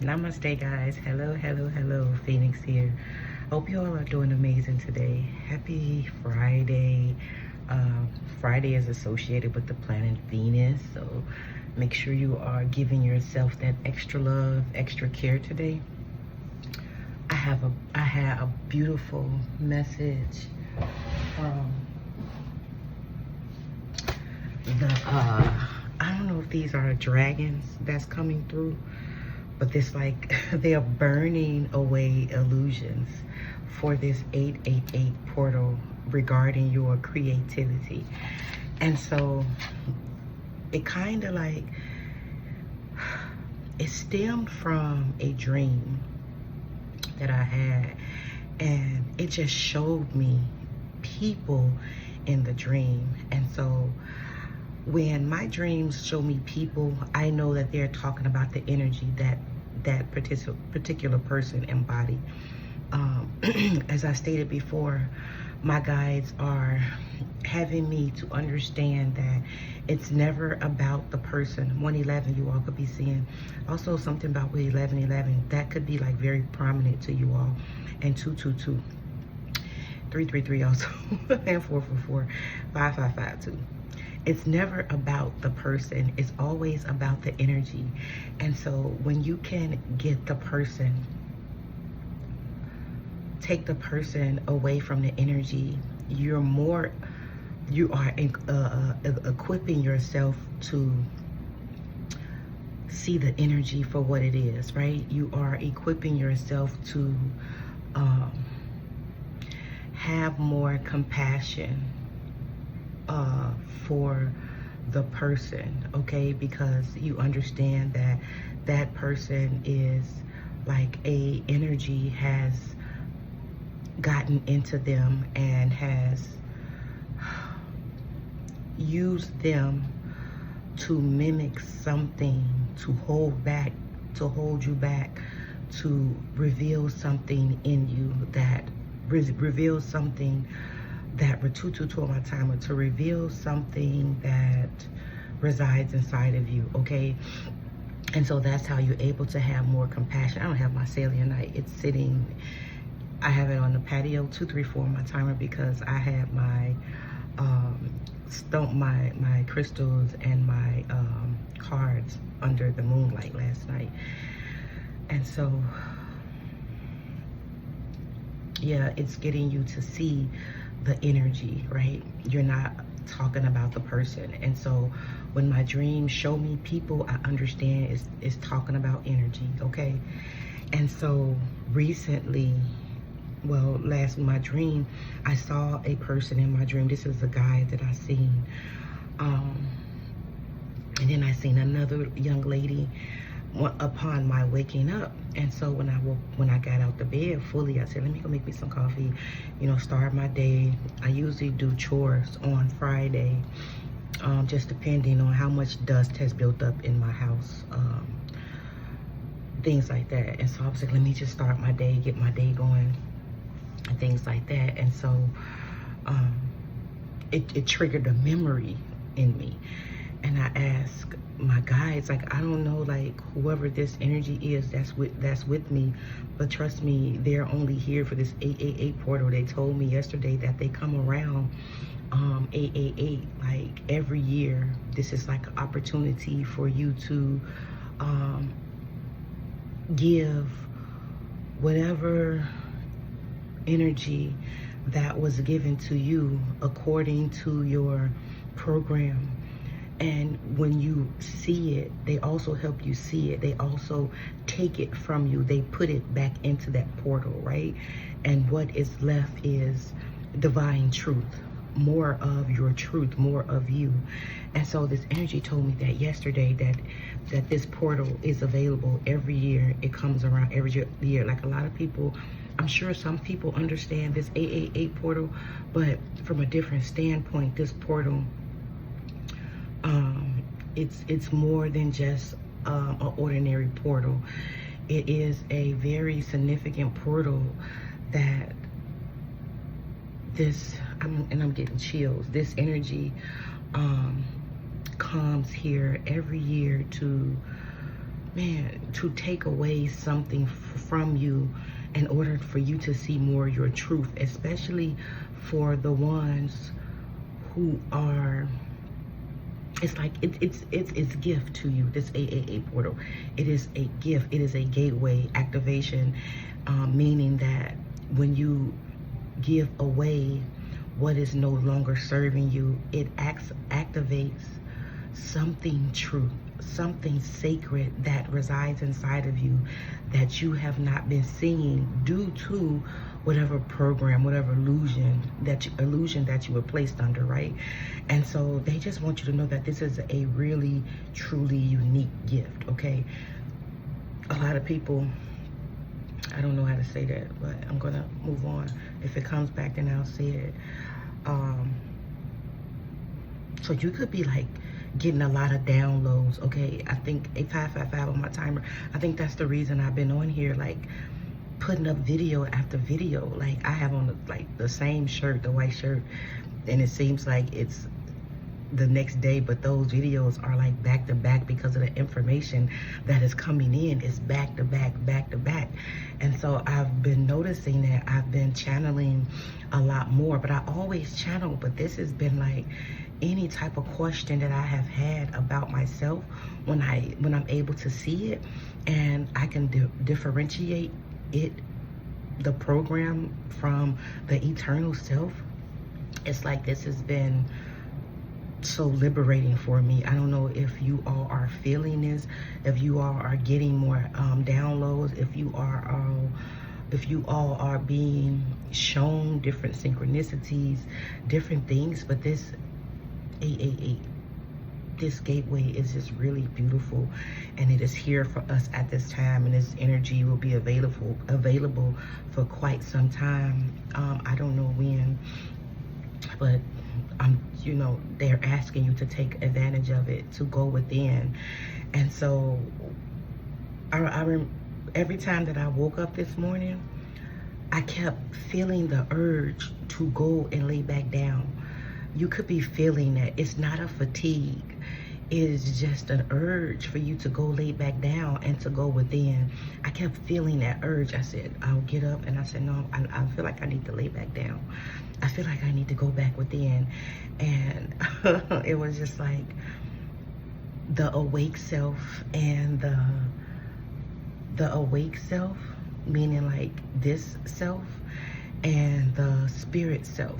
Namaste, guys. Hello, hello, hello. Phoenix here. Hope you all are doing amazing today. Happy Friday. Friday is associated with the planet Venus, so make sure you are giving yourself that extra love, extra care today. I had a beautiful message from the I don't know if these are dragons that's coming through, but it's like they are burning away illusions for this 888 portal regarding your creativity. And so it kind of like, it stemmed from a dream that I had, and it just showed me people in the dream. And so when my dreams show me people, I know that they're talking about the energy that particular person embody. As I stated before, my guides are having me to understand that it's never about the person. 111, you all could be seeing. Also something about with 1111, that could be like very prominent to you all. And 222, 333 also, and 444, 5552. It's never about the person. It's always about the energy. And so when you can get the person, take the person away from the energy, you are equipping yourself to see the energy for what it is, right? You are equipping yourself to have more compassion for the person, okay? Because you understand that that person is like a energy has gotten into them and has used them to mimic something, to hold you back, to reveal something in you, that reveals something that 222 on my timer, to reveal something that resides inside of you, okay? And so that's how you're able to have more compassion. I don't have my selenite, it's sitting, I have it on the patio, 234 on my timer, because I had my my crystals and my cards under the moonlight last night. And so yeah, it's getting you to see the energy, right? You're not talking about the person. And so when my dreams show me people, I understand it's talking about energy, okay? And so recently, well, my dream, I saw a person in my dream. This is a guy that I seen. And then I seen another young lady upon my waking up. And so when I got out the bed fully, I said, let me go make me some coffee, you know, start my day. I usually do chores on Friday, just depending on how much dust has built up in my house, things like that. And so I was like, let me just start my day, get my day going, and things like that. And so it triggered a memory in me. And I asked my guides, like, I don't know, like, whoever this energy is that's with me, but trust me, they're only here for this 888 portal. They told me yesterday that they come around 888 like every year. This is like an opportunity for you to give whatever energy that was given to you according to your program. And when you see it, they also help you see it. They also take it from you. They put it back into that portal, right? And what is left is divine truth, more of your truth, more of you. And so this energy told me that yesterday, that this portal is available every year. It comes around every year. Like a lot of people, I'm sure some people understand this 888 portal, but from a different standpoint, this portal, it's more than just an ordinary portal. It is a very significant portal that I'm getting chills. This energy comes here every year to man, to take away something from you in order for you to see more of your truth, especially for the ones who are, it's like it's gift to you. This AAA portal, it is a gift. It is a gateway activation, meaning that when you give away what is no longer serving you, it activates something true, something sacred that resides inside of you that you have not been seeing due to whatever program, whatever illusion that you were placed under, right? And so they just want you to know that this is a really, truly unique gift, okay? A lot of people, I don't know how to say that, but I'm gonna move on. If it comes back, then I'll say it. So you could be like getting a lot of downloads, okay? I think 8555 on my timer. I think that's the reason I've been on here, like putting up video after video. Like I have on like the same shirt, the white shirt, and it seems like it's the next day, but those videos are like back to back because of the information that is coming in. It's back to back, back to back. And so I've been noticing that I've been channeling a lot more, but I always channel, but this has been like any type of question that I have had about myself, when I'm able to see it and I can differentiate it, the program from the eternal self, it's like this has been so liberating for me. I don't know if you all are feeling this, if you all are getting more downloads, if you all are being shown different synchronicities, different things. But this 888, this gateway is just really beautiful, and it is here for us at this time, and this energy will be available for quite some time. I don't know when, but you know, they're asking you to take advantage of it, to go within. And so every time that I woke up this morning, I kept feeling the urge to go and lay back down. You could be feeling that. It's not a fatigue. It is just an urge for you to go lay back down and to go within. I kept feeling that urge. I said, I'll get up, and I said, no, I feel like I need to lay back down. I feel like I need to go back within. And it was just like the awake self and the awake self, meaning like this self, and the spirit self,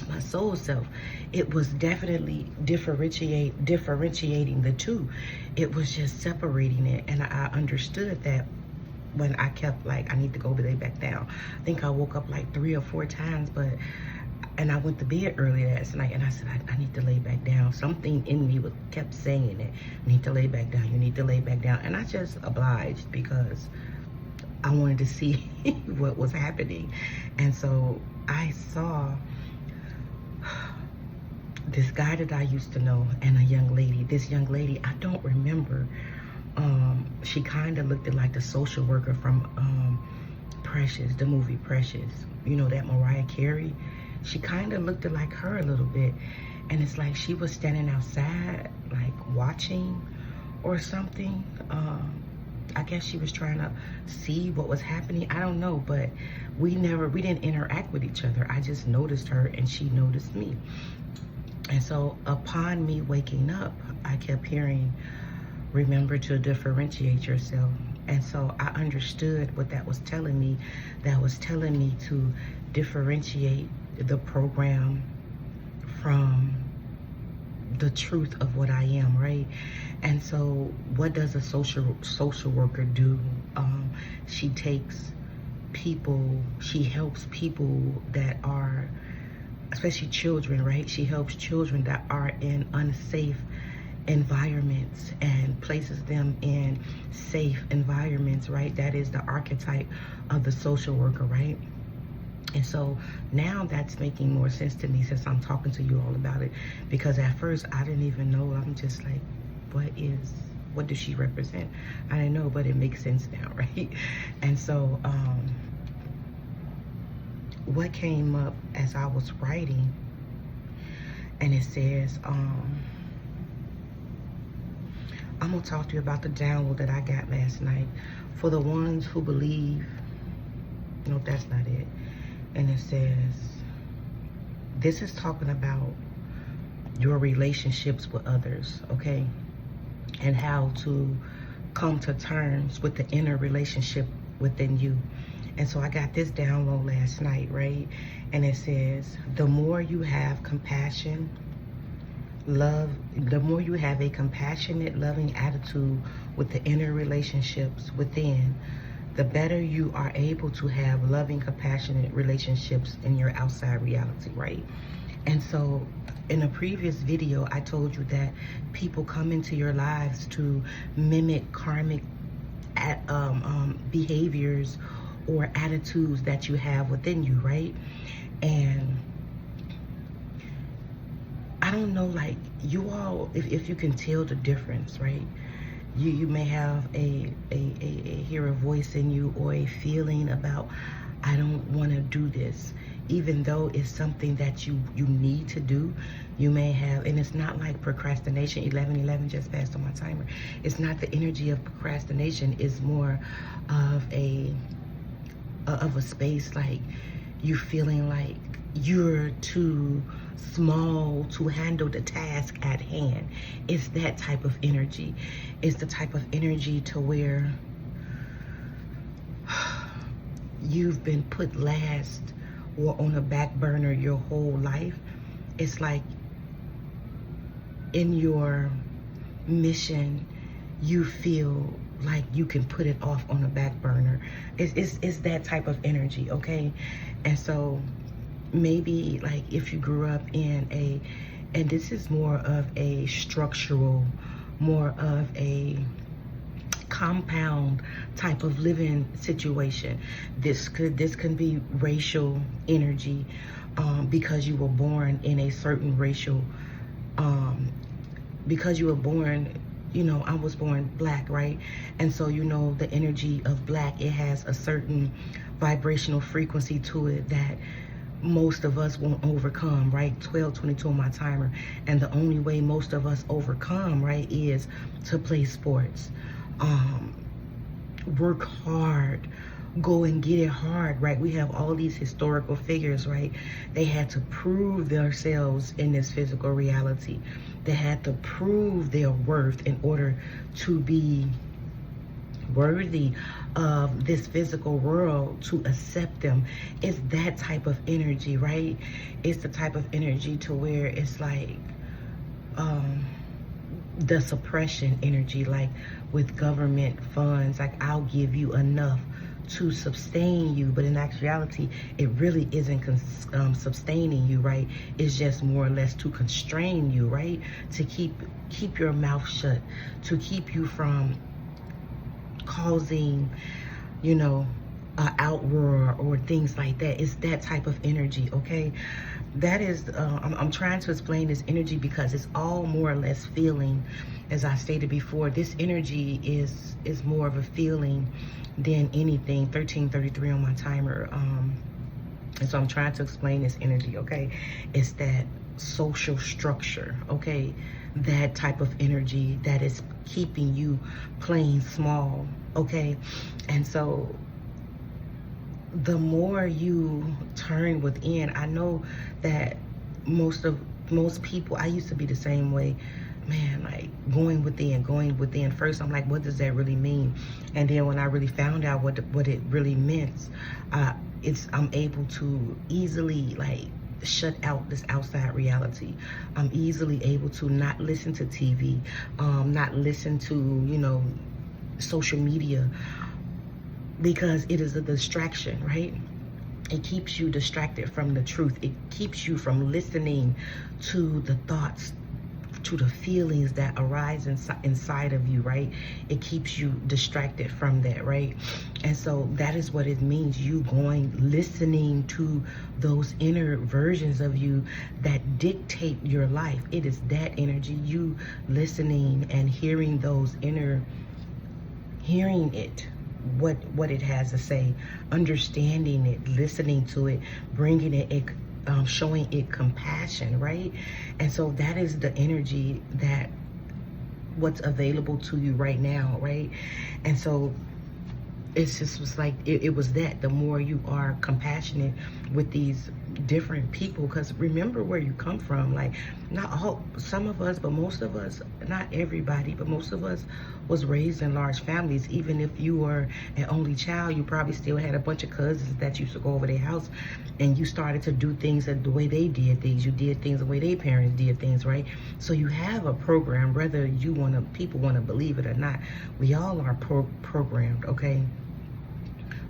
my soul self. It was definitely differentiating the two. It was just separating it. And I understood that when I kept like, I need to go lay back down. I think I woke up like 3 or 4 times, and I went to bed early last night, and I said, I need to lay back down. Something in me kept saying it. You need to lay back down. You need to lay back down. And I just obliged because I wanted to see what was happening. And so I saw this guy that I used to know, and a young lady. This young lady, I don't remember. She kind of looked like the social worker from Precious, the movie Precious. You know, that Mariah Carey. She kind of looked like her a little bit. And it's like she was standing outside, like watching or something. I guess she was trying to see what was happening. I don't know, but we didn't interact with each other. I just noticed her and she noticed me. And so upon me waking up, I kept hearing, remember to differentiate yourself. And so I understood what that was telling me. That was telling me to differentiate the program from the truth of what I am, right? And so what does a social worker do? She takes people, she helps people that are, especially children, right? She helps children that are in unsafe environments and places them in safe environments, right? That is the archetype of the social worker, right? And so now that's making more sense to me since I'm talking to you all about it, because at first I didn't even know. I'm just like, what does she represent? I didn't know, but it makes sense now, right? And so what came up as I was writing, and it says, I'm gonna talk to you about the download that I got last night. For the ones who believe, no, that's not it. And it says, this is talking about your relationships with others, okay? And how to come to terms with the inner relationship within you. And so I got this download last night, right? And it says, the more you have compassion, love, the more you have a compassionate, loving attitude with the inner relationships within, the better you are able to have loving, compassionate relationships in your outside reality, right? And so in a previous video, I told you that people come into your lives to mimic karmic behaviors or attitudes that you have within you, right? And I don't know, like, you all, if you can tell the difference, right? You may have hear a voice in you or a feeling about, I don't want to do this, even though it's something that you need to do. You may have, and it's not like procrastination. 11:11 just passed on my timer. It's not the energy of procrastination. It's more of a space like you feeling like you're too small to handle the task at hand. It's that type of energy. It's the type of energy to where you've been put last or on a back burner your whole life. It's like in your mission, you feel like you can put it off on a back burner. It's that type of energy, okay? And so maybe like if you grew up in and this is more of a structural, more of a compound type of living situation. This can be racial energy, because you were born in a certain racial, because you were born, you know, I was born black, right? And so, you know, the energy of black, it has a certain vibrational frequency to it that most of us won't overcome, right? 12:22 on my timer. And the only way most of us overcome, right, is to play sports, work hard, go and get it hard, right? We have all these historical figures, right? They had to prove themselves in this physical reality. They had to prove their worth in order to be worthy of this physical world to accept them. It's that type of energy, right? It's the type of energy to where it's like the suppression energy, like with government funds, like I'll give you enough to sustain you, but in actuality it really isn't sustaining you, right? It's just more or less to constrain you, right? To keep your mouth shut, to keep you from causing, you know, an outroar or things like that. It's that type of energy, okay? That is, I'm trying to explain this energy because it's all more or less feeling. As I stated before, this energy is more of a feeling than anything. 13:33 on my timer. And so I'm trying to explain this energy, okay? It's that social structure, okay? That type of energy that is keeping you playing small, okay? And so the more you turn within, I know that most people, I used to be the same way, man, like going within. First I'm like, what does that really mean? And then when I really found out what it really meant, I'm able to easily like shut out this outside reality. I'm easily able to not listen to TV, not listen to, you know, social media, because it is a distraction, right? It keeps you distracted from the truth. It keeps you from listening to the thoughts, to the feelings that arise inside of you, right? It keeps you distracted from that, right? And so that is what it means, you listening to those inner versions of you that dictate your life. It is that energy, you listening and hearing those hearing it, what it has to say, understanding it, listening to it, bringing it, showing it compassion, right? And so that is the energy that what's available to you right now, right? And so it's just was like it was that the more you are compassionate with these different people, because remember where you come from. Like, not all, some of us, but most of us, not everybody, but most of us was raised in large families. Even if you were an only child, you probably still had a bunch of cousins that used to go over their house, and you started to do things the way they did things. You did things the way their parents did things, right? So you have a program, whether you want to, people want to believe it or not. We all are programmed, okay,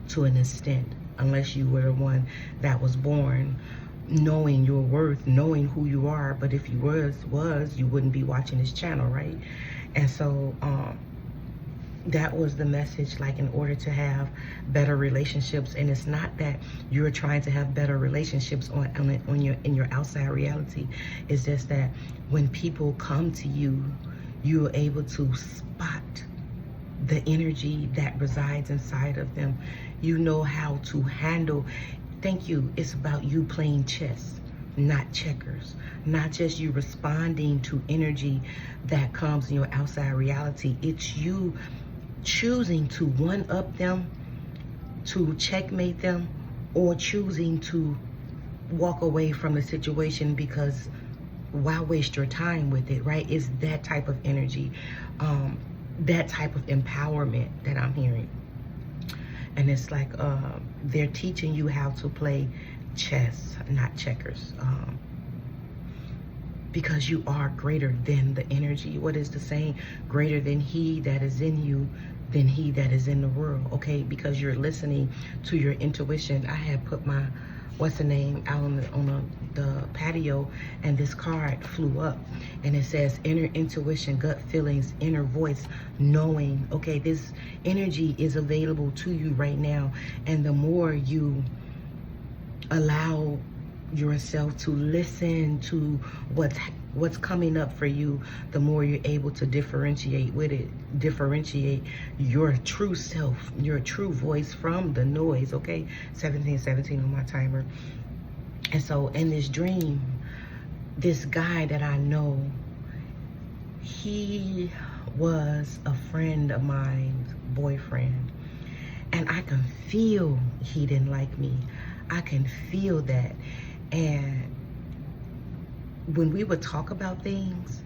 to an extent, unless you were the one that was born knowing your worth, knowing who you are. But if you was you wouldn't be watching this channel, right? And so that was the message, like, in order to have better relationships. And it's not that you're trying to have better relationships in your outside reality. It's just that when people come to you, you're able to spot the energy that resides inside of them. You know how to handle. Thank you. It's about you playing chess, not checkers. Not just you responding to energy that comes in your outside reality. It's you choosing to one-up them, to checkmate them, or choosing to walk away from the situation, because why waste your time with it, right? It's that type of energy, that type of empowerment that I'm hearing. And it's like they're teaching you how to play chess, not checkers, because you are greater than the energy. What is the saying? Greater than he that is in you, than he that is in the world, okay? Because you're listening to your intuition. I had put my, what's the name, out on the patio, and this card flew up, and it says inner intuition, gut feelings, inner voice, knowing. Okay, this energy is available to you right now, and the more you allow yourself to listen to what's coming up for you, the more you're able to differentiate with it, differentiate your true self, your true voice from the noise. Okay, 1717 on my timer. And so in this dream, this guy that I know, he was a friend of mine's boyfriend, and I can feel he didn't like me. I can feel that. And when we would talk about things,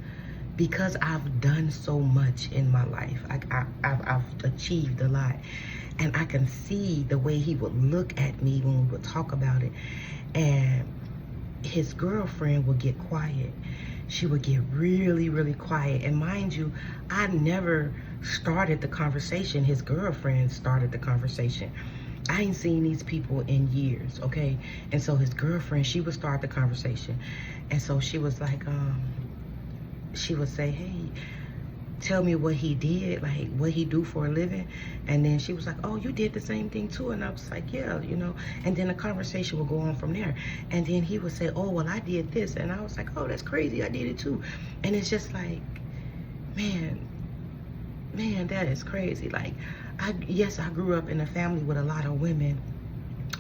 because I've done so much in my life, I've achieved a lot, and I can see the way he would look at me when we would talk about it. And his girlfriend would get quiet. She would get really, really quiet. And mind you, I never started the conversation. His girlfriend started the conversation. I ain't seen these people in years, okay? And so his girlfriend, she would start the conversation. And so she was like, she would say, hey, tell me what he did, like what he do for a living. And then she was like, oh, you did the same thing too? And I was like, yeah, you know. And then the conversation would go on from there. And then he would say, oh, well, I did this. And I was like, oh, that's crazy, I did it too. And it's just like, man, that is crazy. Like, yes, I grew up in a family with a lot of women,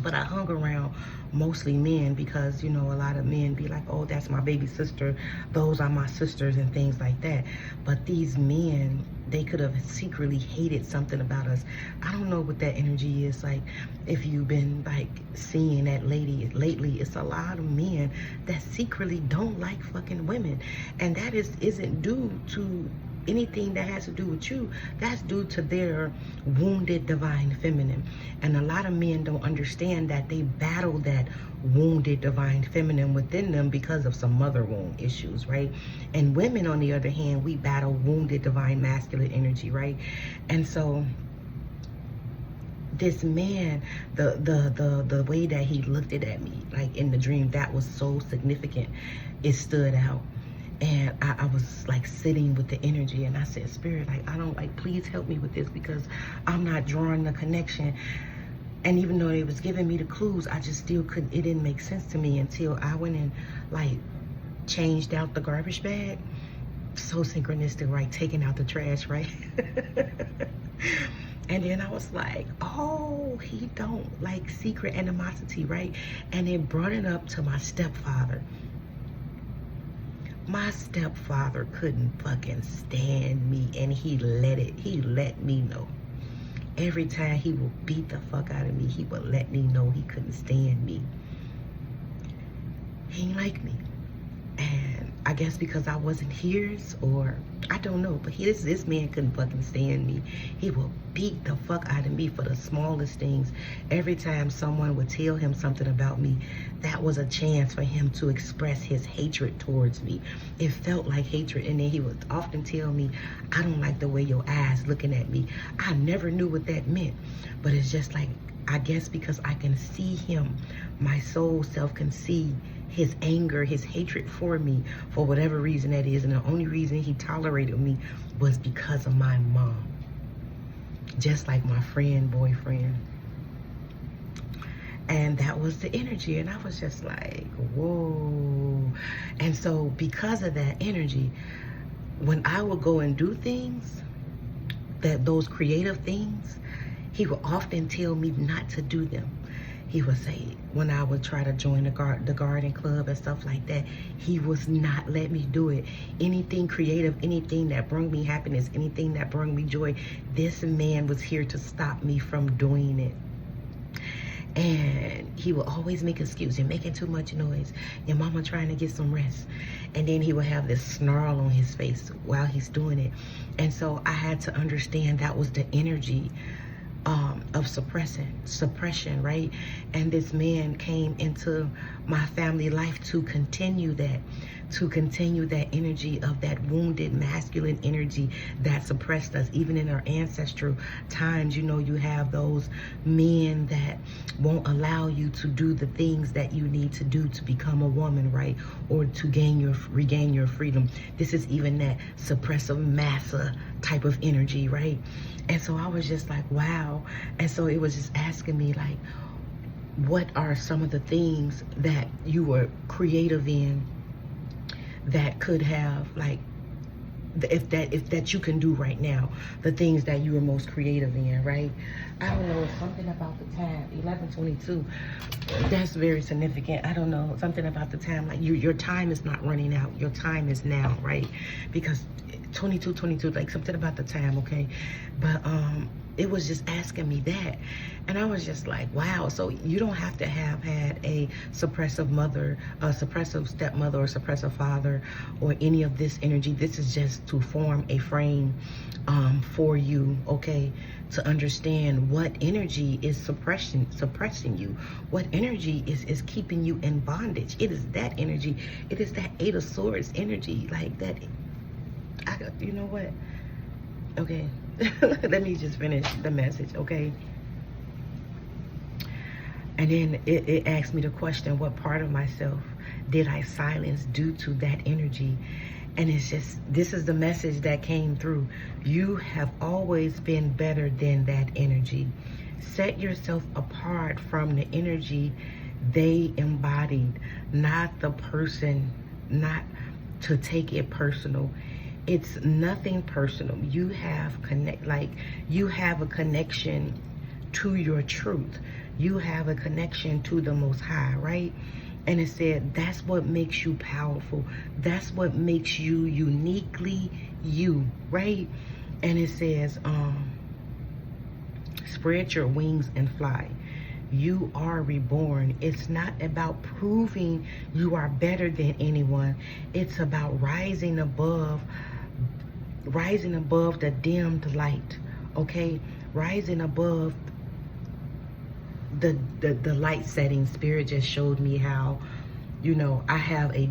but I hung around mostly men, because, you know, a lot of men be like, oh, that's my baby sister, those are my sisters, and things like that. But these men, they could have secretly hated something about us. I don't know what that energy is. Like, if you've been like seeing that lately, it's a lot of men that secretly don't like fucking women, and that isn't due to anything that has to do with you. That's due to their wounded divine feminine. And a lot of men don't understand that they battle that wounded divine feminine within them because of some mother wound issues, right? And women, on the other hand, we battle wounded divine masculine energy, right? And so this man, the way that he looked at me, like in the dream, that was so significant. It stood out. And I was like sitting with the energy, and I said, Spirit, like, I don't, like, please help me with this, because I'm not drawing the connection. And even though they was giving me the clues, I just still couldn't, it didn't make sense to me until I went and like changed out the garbage bag. So synchronistic, right? Taking out the trash, right? And then I was like, oh, he don't like secret animosity, right? And it brought it up to my stepfather. My stepfather couldn't fucking stand me, and he let me know. Every time he would beat the fuck out of me, he would let me know he couldn't stand me. He ain't like me. And I guess because I wasn't his, or I don't know, but this man couldn't fucking stand me. He would beat the fuck out of me for the smallest things. Every time someone would tell him something about me, that was a chance for him to express his hatred towards me. It felt like hatred. And then he would often tell me, I don't like the way your eyes looking at me. I never knew what that meant, but it's just like, I guess because I can see him, my soul self can see his anger, his hatred for me, for whatever reason that is. And the only reason he tolerated me was because of my mom. Just like my boyfriend. And that was the energy. And I was just like, whoa. And so because of that energy, when I would go and do things, those creative things, he would often tell me not to do them. He would say, when I would try to join the garden club and stuff like that, he was not let me do it. Anything creative, anything that brought me happiness, anything that brought me joy, this man was here to stop me from doing it. And he would always make excuses. You're making too much noise. Your mama trying to get some rest. And then he would have this snarl on his face while he's doing it. And so I had to understand that was the energy of suppression, right? And this man came into my family life to continue that energy of that wounded masculine energy that suppressed us. Even in our ancestral times, you know, you have those men that won't allow you to do the things that you need to do to become a woman, right? Or to regain your freedom. This is even that suppressive massa type of energy, right? And so I was just like, wow. And so it was just asking me, like, what are some of the things that you were creative in that could have, like, if that you can do right now, the things that you are most creative in, right? I don't know, something about the time, 11:22, that's very significant. I don't know, something about the time, like your time is not running out, your time is now, right? Because 22, like something about the time, okay? But it was just asking me that, and I was just like, wow. So you don't have to have had a suppressive mother, a suppressive stepmother, or suppressive father, or any of this energy. This is just to form a frame for you, okay, to understand what energy is suppressing you, what energy is keeping you in bondage. It is that energy. It is that Eight of Swords energy, like that. You know what? Okay, let me just finish the message, okay? And then it asked me the question, what part of myself did I silence due to that energy? And it's just, this is the message that came through. You have always been better than that energy. Set yourself apart from the energy they embodied, not the person, not to take it personal. It's nothing personal. You have you have a connection to your truth. You have a connection to the Most High, right? And it said that's what makes you powerful. That's what makes you uniquely you, right? And it says, spread your wings and fly. You are reborn. It's not about proving you are better than anyone. It's about rising above the dimmed light, okay? Rising above the light setting. Spirit just showed me how, you know, I have a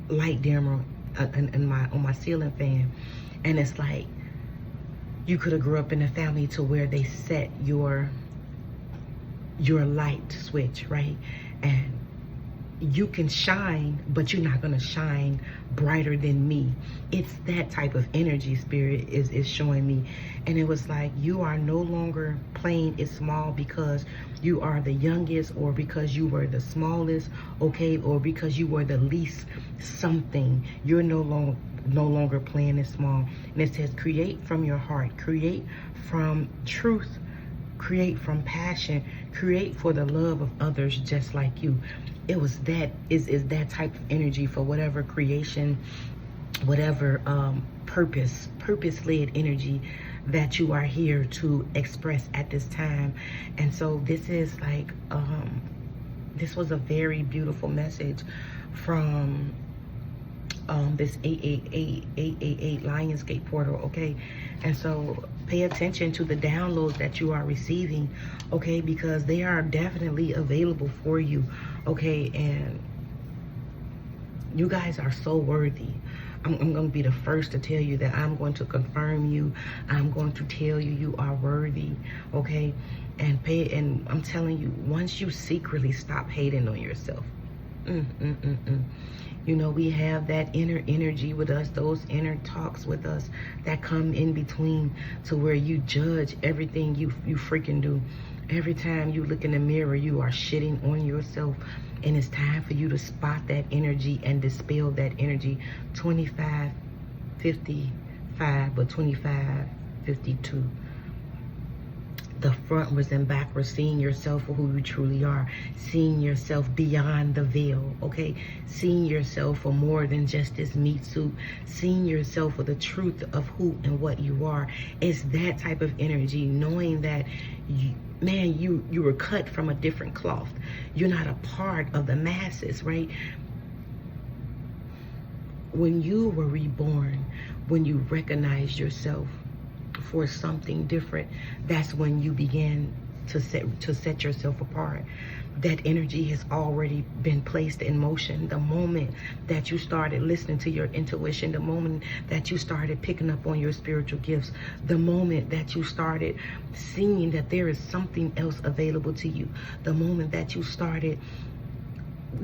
light dimmer on my ceiling fan, and it's like you could have grew up in a family to where they set your light switch, right? And you can shine, but you're not gonna shine brighter than me. It's that type of energy Spirit is showing me. And it was like, you are no longer playing it small because you are the youngest, or because you were the smallest, okay, or because you were the least something. You're no longer playing it small. And it says, create from your heart, create from truth, create from passion, create for the love of others just like you. It was that, is that type of energy for whatever creation, whatever purpose-led energy that you are here to express at this time. And so this is like, this was a very beautiful message from this 888 Lionsgate portal, okay? And so pay attention to the downloads that you are receiving, okay? Because they are definitely available for you, okay? And you guys are so worthy. I'm going to be the first to tell you that. I'm going to confirm you. I'm going to tell you you are worthy, okay? And I'm telling you, once you secretly stop hating on yourself, you know, we have that inner energy with us, those inner talks with us that come in between to where you judge everything you freaking do. Every time you look in the mirror, you are shitting on yourself. And it's time for you to spot that energy and dispel that energy. 2555, but 2552. The frontwards and backwards, seeing yourself for who you truly are, seeing yourself beyond the veil, okay? Seeing yourself for more than just this meat suit, seeing yourself for the truth of who and what you are. It's that type of energy, knowing that you were cut from a different cloth. You're not a part of the masses, right? When you were reborn, when you recognized yourself for something different, that's when you began to set yourself apart. That energy has already been placed in motion. The moment that you started listening to your intuition, the moment that you started picking up on your spiritual gifts, the moment that you started seeing that there is something else available to you, the moment that you started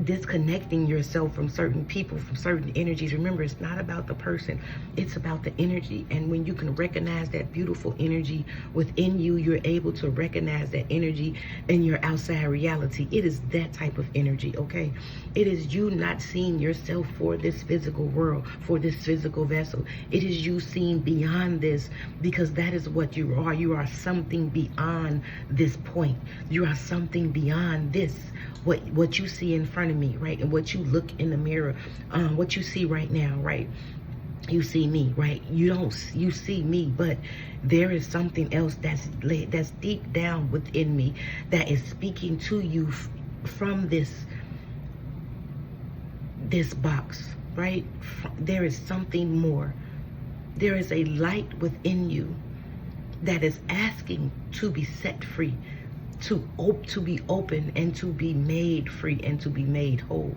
disconnecting yourself from certain people, from certain energies. Remember, it's not about the person, it's about the energy. And when you can recognize that beautiful energy within you, you're able to recognize that energy in your outside reality. It is that type of energy, okay? It is you not seeing yourself for this physical world, for this physical vessel. It is you seeing beyond this, because that is what you are. You are something beyond this point. You are something beyond this. What you see in front of me, right? And what you look in the mirror, what you see right now, right? You see me, right? You see me, but there is something else that's deep down within me that is speaking to you from this box, right? There is something more. There is a light within you that is asking to be set free, to be open and to be made free and to be made whole.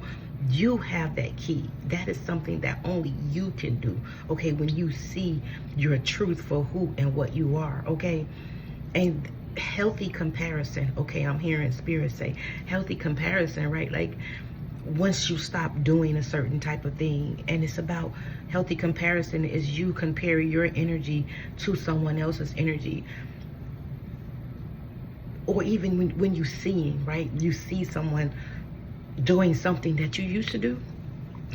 You have that key. That is something that only you can do, okay? When you see your truth for who and what you are, okay? And healthy comparison, okay? I'm hearing spirit say healthy comparison, right? Like once you stop doing a certain type of thing, and it's about healthy comparison is you comparing your energy to someone else's energy. Or even when you see, right? You see someone doing something that you used to do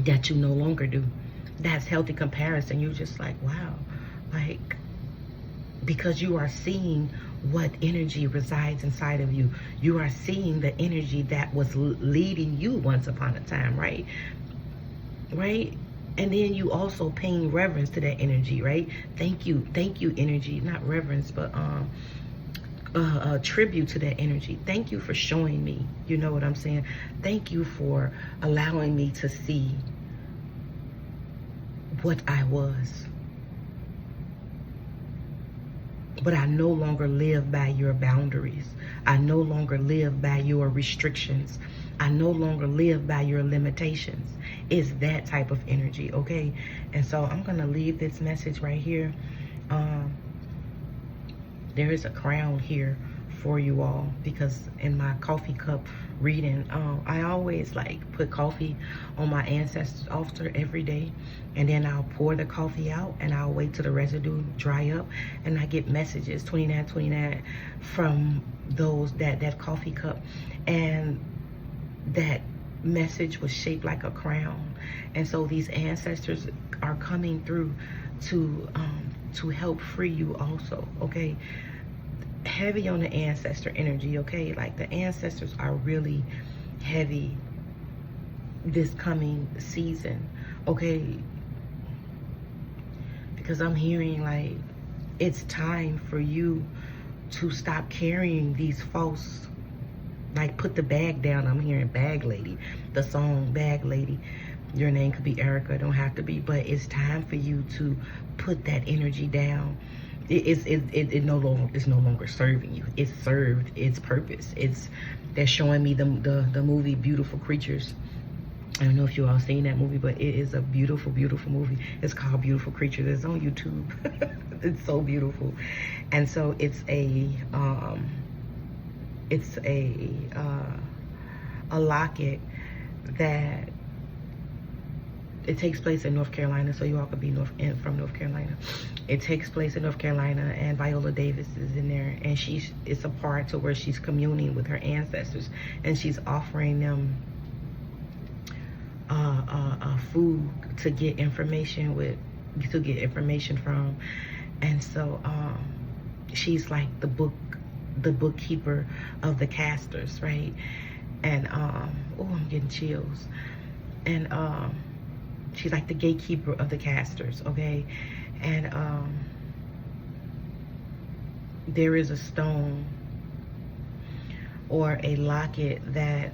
that you no longer do. That's healthy comparison. You're just like, wow. Like, because you are seeing what energy resides inside of you. You are seeing the energy that was leading you once upon a time, right? Right? And then you also paying reverence to that energy, right? Thank you energy. Not reverence, but tribute to that energy. Thank you for showing me, you know what I'm saying? Thank you for allowing me to see what I was. But I no longer live by your boundaries. I no longer live by your restrictions. I no longer live by your limitations. It's that type of energy, okay? And so I'm gonna leave this message right here. There is a crown here for you all, because in my coffee cup reading, I always like put coffee on my ancestors' altar every day, and then I'll pour the coffee out and I'll wait till the residue dry up, and I get messages 2929 from those that coffee cup, and that message was shaped like a crown. And so these ancestors are coming through to help free you also, okay? heavy on the ancestor energy, okay? Like the ancestors are really heavy this coming season, okay? Because I'm hearing like it's time for you to stop carrying these false, like put the bag down. I'm hearing Bag Lady, the song Bag Lady. Your name could be Erica, don't have to be, but it's time for you to put that energy down. It's no longer serving you. It served its purpose. They're showing me the movie Beautiful Creatures. I don't know if you all seen that movie, but it is a beautiful, beautiful movie. It's called Beautiful Creatures. It's on YouTube. It's so beautiful. And so it's a locket that it takes place in North Carolina, so you all could be from North Carolina. It takes place in North Carolina, and Viola Davis is in there, and it's a part to where she's communing with her ancestors, and she's offering them food to get information from, and so she's like the bookkeeper of the casters, right? And oh, I'm getting chills. And she's like the gatekeeper of the casters, okay? And there is a stone or a locket that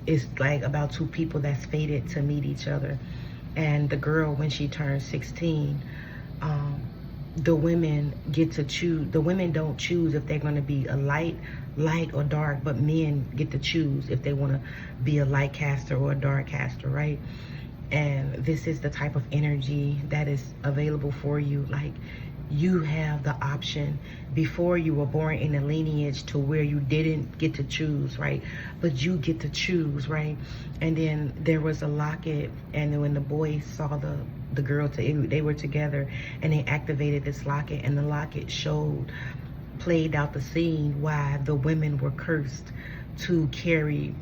is like about two people that's fated to meet each other. And the girl, when she turns 16, the women get to choose. The women don't choose if they're going to be a light or dark, but men get to choose if they want to be a light caster or a dark caster, right? And this is the type of energy that is available for you. Like, you have the option before you were born in a lineage to where you didn't get to choose, right? But you get to choose, right? And then there was a locket, and then when the boys saw the girl, they were together, and they activated this locket, and the locket played out the scene why the women were cursed to carry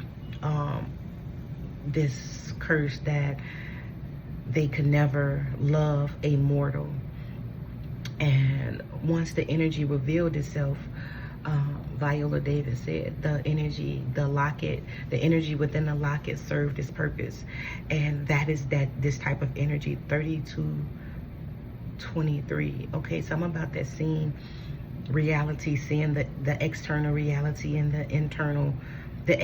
this curse that they could never love a mortal. And once the energy revealed itself, Viola Davis said the energy within the locket served its purpose. And that is this type of energy, 3223. Okay, so I'm about that seeing reality, seeing the external reality and the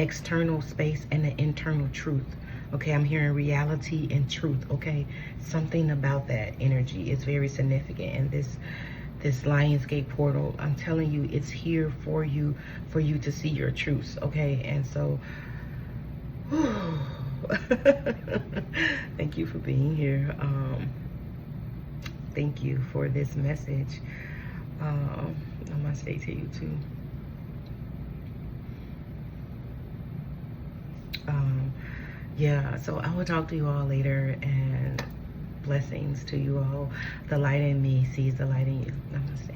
external space and the internal truth. Okay, I'm hearing reality and truth, okay? Something about that energy is very significant. And this Lionsgate portal, I'm telling you, it's here for you to see your truths, okay? And so, thank you for being here. Thank you for this message. Namaste to you too. Yeah, so I will talk to you all later, and blessings to you all. The light in me sees the light in you. Namaste.